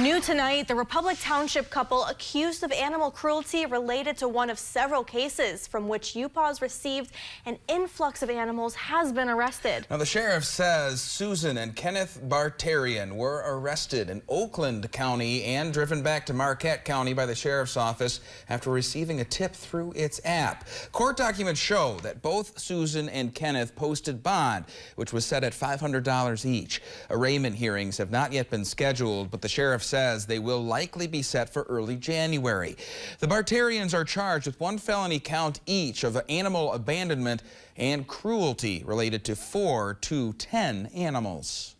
New tonight, the Republic Township couple accused of animal cruelty related to one of several cases from which UPAW's received an influx of animals has been arrested. Now, the sheriff says Susan and Kenneth Barterian were arrested in Oakland County and driven back to Marquette County by the sheriff's office after receiving a tip through its app. Court documents show that both Susan and Kenneth posted bond, which was set at $500 each. Arraignment hearings have not yet been scheduled, but the sheriff says they will likely be set for early January. The Barterians are charged with 1 felony count each of animal abandonment and cruelty related to 4 to 10 animals.